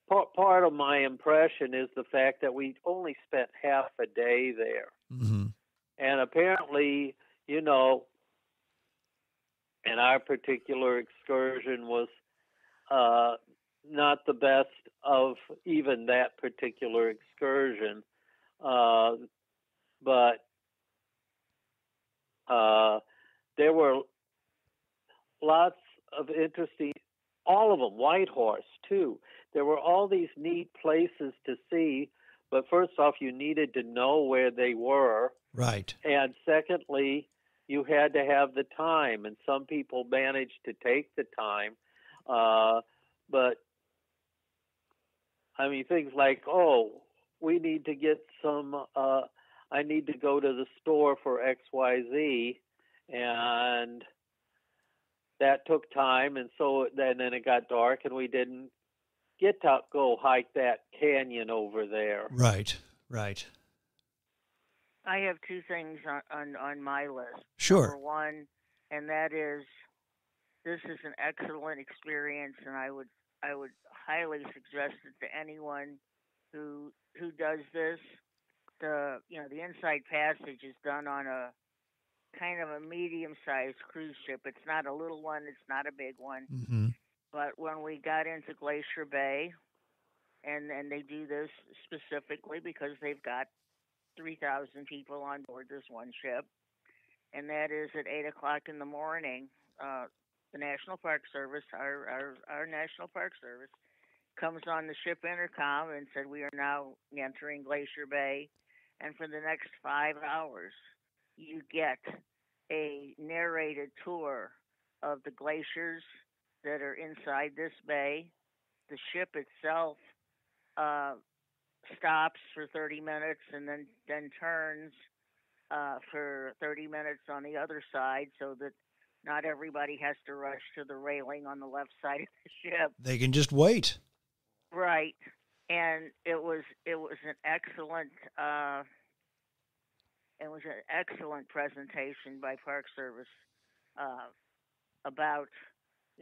part of my impression is the fact that we only spent half a day there. Mm-hmm. And apparently, and our particular excursion was not the best of even that particular excursion. But there were lots of interesting, all of them, Whitehorse too. There were all these neat places to see, but first off, you needed to know where they were. Right. And secondly, you had to have the time, and some people managed to take the time. But, I mean, things like, we need to get some, I need to go to the store for XYZ, and that took time, and so then it got dark, and we didn't get to go hike that canyon over there. Right, right. I have two things on my list. Sure. Number one, and that is, this is an excellent experience, and I would highly suggest it to anyone who does this. The Inside Passage is done on a kind of a medium-sized cruise ship. It's not a little one. It's not a big one. Mm-hmm. But when we got into Glacier Bay, and they do this specifically because they've got 3,000 people on board this one ship, and that is at 8 o'clock in the morning. The National Park Service, our National Park Service, comes on the ship intercom and said, we are now entering Glacier Bay, and for the next 5 hours, you get a narrated tour of the glaciers that are inside this bay. The ship itself stops for 30 minutes and then turns for 30 minutes on the other side, so that not everybody has to rush to the railing on the left side of the ship. They can just wait. Right. And it was an excellent presentation by Park Service about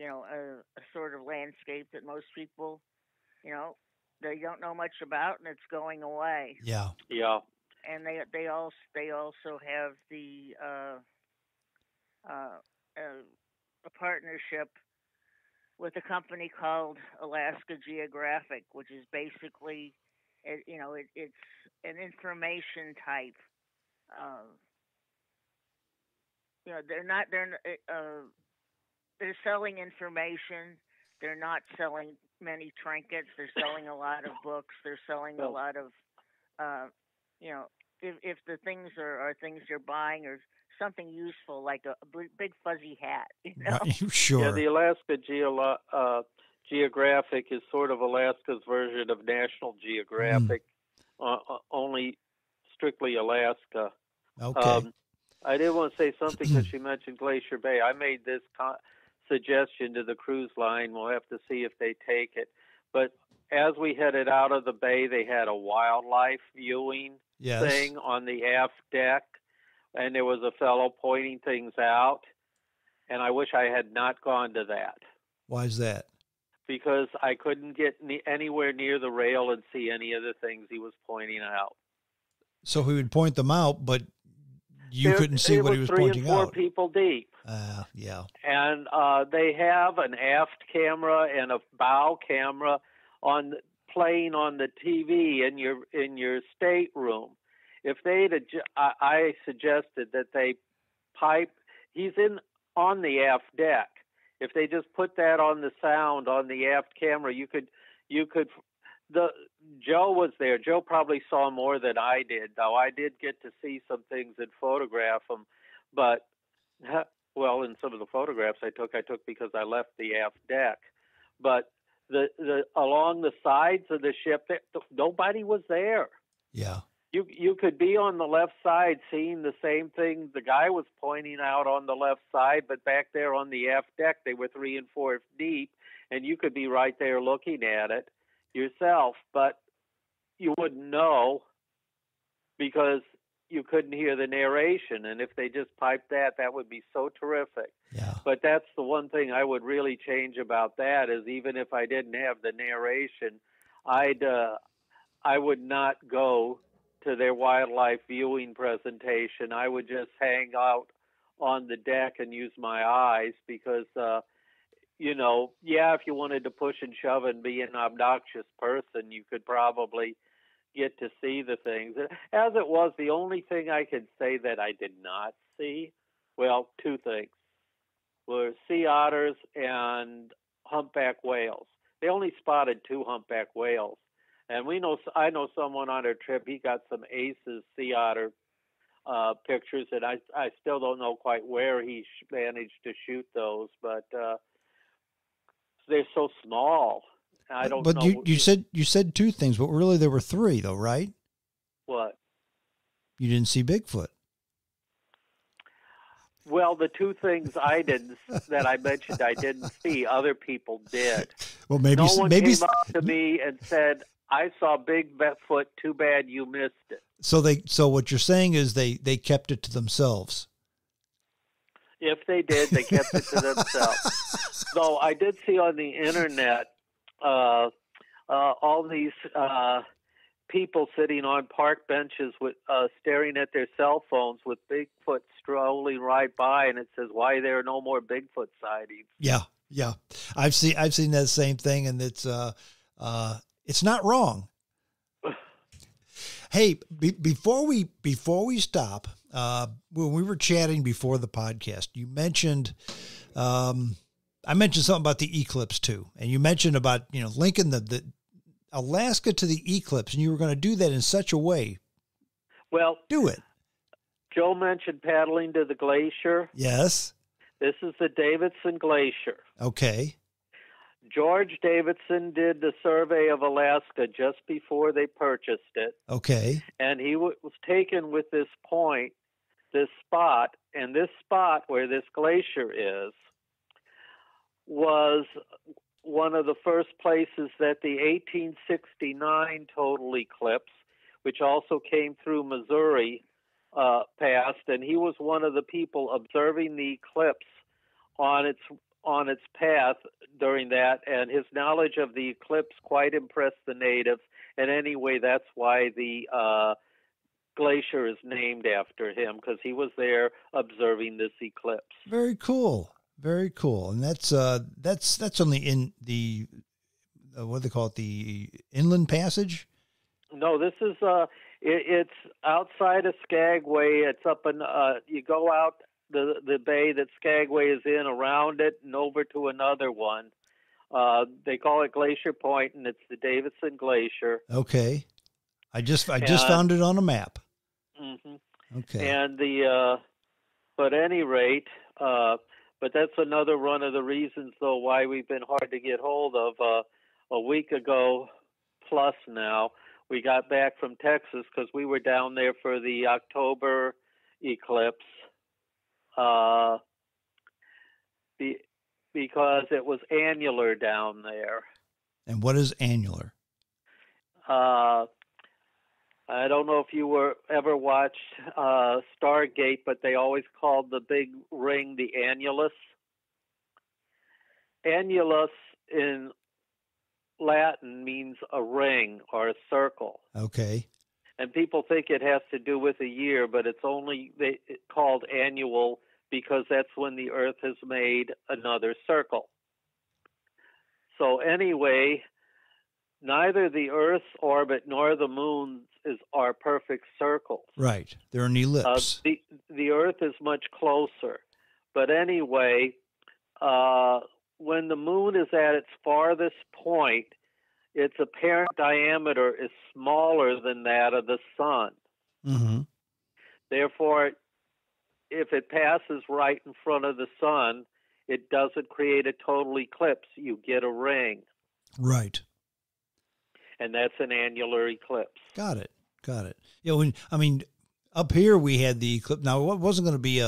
a sort of landscape that most people they don't know much about, and it's going away. Yeah. Yeah. And they also have the a partnership with a company called Alaska Geographic, which is basically it's an information type. They're selling information. They're not selling many trinkets. They're selling a lot of books. They're selling a lot of, if the things are things you're buying or something useful, like a big fuzzy hat. Sure. Yeah, the Alaska Geographic is sort of Alaska's version of National Geographic, only strictly Alaska. Okay. I did want to say something because she mentioned Glacier Bay. I made this suggestion to the cruise line. We'll have to see if they take it. But as we headed out of the bay, they had a wildlife viewing thing on the aft deck, and there was a fellow pointing things out, and I wish I had not gone to that. Why is that? Because I couldn't get anywhere near the rail and see any of the things he was pointing out. So he would point them out, but you couldn't see what he was pointing out. 3 and 4 people deep. Yeah. And they have an aft camera and a bow camera playing on the TV in your stateroom. If I suggested that they pipe. He's on the aft deck. If they just put that on the sound on the aft camera, you could. Joe was there. Joe probably saw more than I did, though. I did get to see some things and photograph them, but in some of the photographs I took because I left the aft deck. But the along the sides of the ship, nobody was there. Yeah. You could be on the left side seeing the same thing the guy was pointing out on the left side, but back there on the aft deck, they were 3 and 4 deep, and you could be right there looking at it yourself, but you wouldn't know because you couldn't hear the narration. And if they just piped that, that would be so terrific. Yeah. But that's the one thing I would really change about that is even if I didn't have the narration, I would not go to their wildlife viewing presentation. I would just hang out on the deck and use my eyes because, if you wanted to push and shove and be an obnoxious person, you could probably get to see the things. As it was, the only thing I could say that I did not see, well, 2 things, were sea otters and humpback whales. They only spotted 2 humpback whales. And I know someone on a trip, he got some aces sea otter pictures, and I still don't know quite where he managed to shoot those, but they're so small. I don't know. But you said 2 things, but really there were 3 though, right? What? You didn't see Bigfoot. Well, the 2 things that I mentioned I didn't see, other people did. Well, maybe no one came up to me and said, I saw big Bigfoot, too bad you missed it. So what you're saying is they kept it to themselves. If they did, they kept it to themselves. Though I did see on the internet all these people sitting on park benches with staring at their cell phones with Bigfoot strolling right by, and it says, "Why there are no more Bigfoot sightings?" Yeah. I've seen that same thing, and it's not wrong. Hey, before we stop, when we were chatting before the podcast, you mentioned, I mentioned something about the eclipse too, and you mentioned about linking the Alaska to the eclipse, and you were going to do that in such a way. Well, do it. Joe mentioned paddling to the glacier. Yes. This is the Davidson Glacier. Okay. George Davidson did the survey of Alaska just before they purchased it. Okay. And he was taken with this spot, and this spot where this glacier is was one of the first places that the 1869 total eclipse, which also came through Missouri, passed, and he was one of the people observing the eclipse on its path during that, and his knowledge of the eclipse quite impressed the natives. And anyway, that's why the glacier is named after him, because he was there observing this eclipse. Very cool. Very cool. And that's only in the what do they call it, the Inland Passage? No, this is it's outside of Skagway. It's up in you go out the bay that Skagway is in, around it, and over to another one. They call it Glacier Point, and it's the Davidson Glacier. Okay, I just found it on a map. Mm-hmm. Okay, and but at any rate, but that's another one of the reasons, though, why we've been hard to get hold of. A week ago plus now, we got back from Texas because we were down there for the October eclipse. Because it was annular down there. And what is annular? I don't know if you ever watched Stargate, but they always called the big ring the annulus. Annulus in Latin means a ring or a circle. Okay. And people think it has to do with a year, but it's only called annual because that's when the Earth has made another circle. So anyway, neither the Earth's orbit nor the Moon's are perfect circles. Right. They're an ellipse. The Earth is much closer. But anyway, when the Moon is at its farthest point, its apparent diameter is smaller than that of the Sun. Mm-hmm. Therefore, if it passes right in front of the Sun, it doesn't create a total eclipse. You get a ring. Right. And that's an annular eclipse. Got it. Got it. Up here we had the eclipse. Now, it wasn't going to be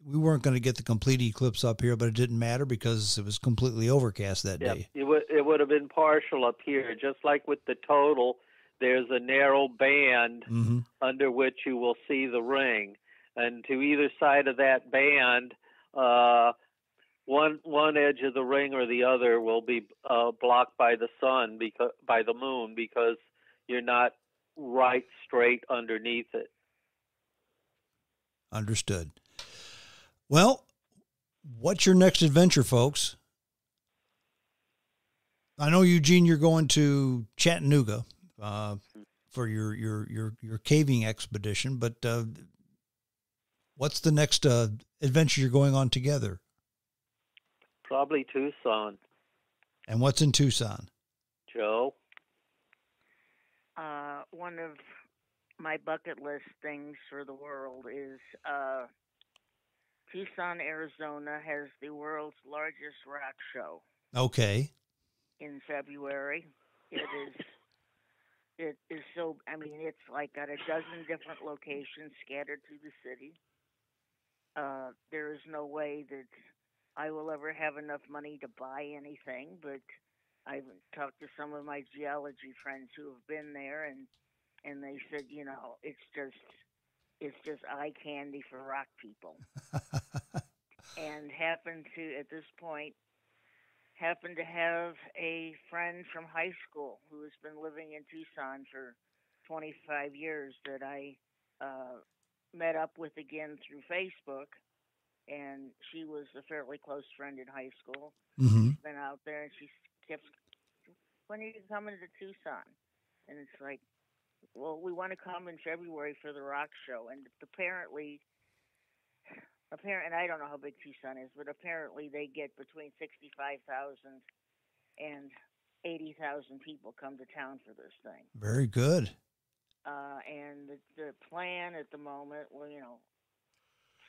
we weren't going to get the complete eclipse up here, but it didn't matter because it was completely overcast that day. It would have been partial up here, just like with the total. There's a narrow band under which you will see the ring, and to either side of that band, one edge of the ring or the other will be blocked by the sun, by the moon, because you're not right straight underneath it. Understood. Well, what's your next adventure, folks? I know, Eugene, you're going to Chattanooga for your caving expedition, but what's the next adventure you're going on together? Probably Tucson. And what's in Tucson? Joe? One of my bucket list things for the world is Tucson, Arizona has the world's largest rock show. Okay. In February. It is so, it's like at a dozen different locations scattered through the city. There is no way that I will ever have enough money to buy anything, but I've talked to some of my geology friends who have been there, and they said, it's just eye candy for rock people. And happen to have a friend from high school who has been living in Tucson for 25 years that I met up with again through Facebook. And she was a fairly close friend in high school. Mm-hmm. She's been out there, and she kept, when are you coming to Tucson? And it's like, well, we want to come in February for the rock show. And apparently, and I don't know how big Tucson is, but apparently they get between 65,000 and 80,000 people come to town for this thing. Very good. And the plan at the moment, well,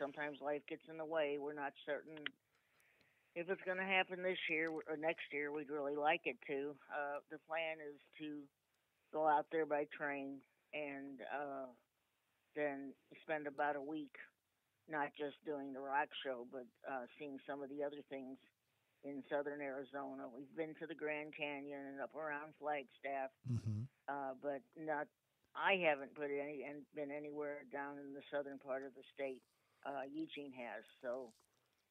sometimes life gets in the way. We're not certain if it's going to happen this year or next year. We'd really like it to. The plan is to go out there by train and then spend about a week not just doing the rock show, but seeing some of the other things in southern Arizona. We've been to the Grand Canyon and up around Flagstaff, but I haven't been anywhere down in the southern part of the state. Eugene has, so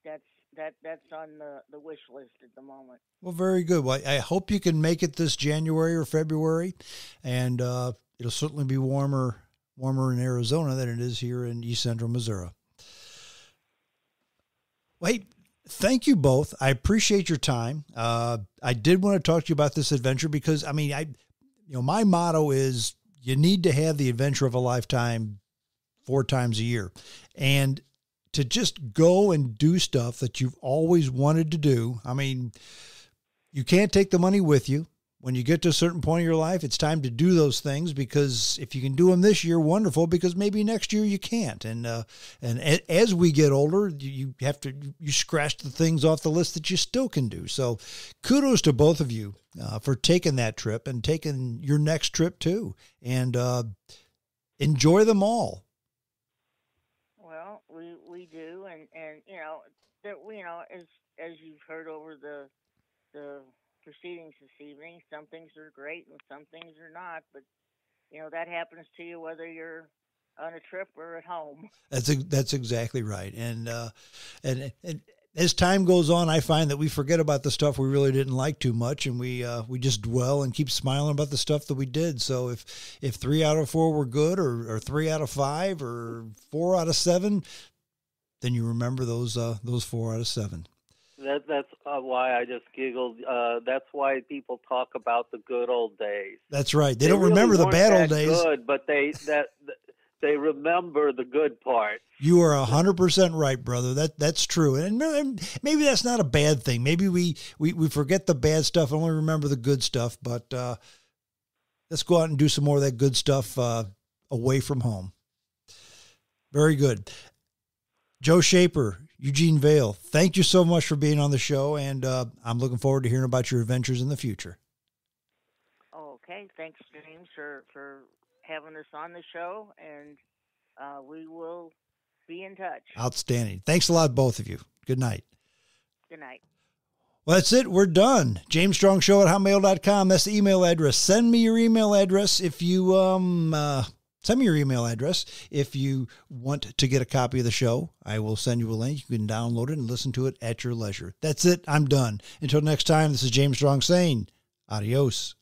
that's on the wish list at the moment. Well, very good. Well, I hope you can make it this January or February, and it'll certainly be warmer in Arizona than it is here in East Central Missouri. Well, hey, thank you both. I appreciate your time. I did want to talk to you about this adventure because, my motto is you need to have the adventure of a lifetime 4 times a year. And to just go and do stuff that you've always wanted to do. You can't take the money with you. When you get to a certain point in your life, it's time to do those things, because if you can do them this year, wonderful, because maybe next year you can't. And as we get older, you scratch the things off the list that you still can do. So kudos to both of you for taking that trip and taking your next trip too. And enjoy them all. Well, we do. And as you've heard over the proceedings this evening, some things are great and some things are not, but that happens to you whether you're on a trip or at home. That's exactly right. And as time goes on, I find that we forget about the stuff we really didn't like too much, and we just dwell and keep smiling about the stuff that we did. So if 3 out of 4 were good, or 3 out of 5, or 4 out of 7, then you remember those 4 out of 7. That's why I just giggled. That's why people talk about the good old days. That's right. They don't really remember the bad old days. Good, but they remember the good part. You are 100% right, brother. That's true, and maybe that's not a bad thing. Maybe we forget the bad stuff and only remember the good stuff. But let's go out and do some more of that good stuff away from home. Very good. Joe Schaper, Eugene Vale, thank you so much for being on the show, and I'm looking forward to hearing about your adventures in the future. Okay, thanks, James, for having us on the show, and we will be in touch. Outstanding. Thanks a lot, both of you. Good night. Good night. Well, that's it. We're done. JamesStrongShow@hotmail.com. That's the email address. Send me your email address if you send me your email address if you want to get a copy of the show. I will send you a link. You can download it and listen to it at your leisure. That's it. I'm done. Until next time, this is James Strong saying adios.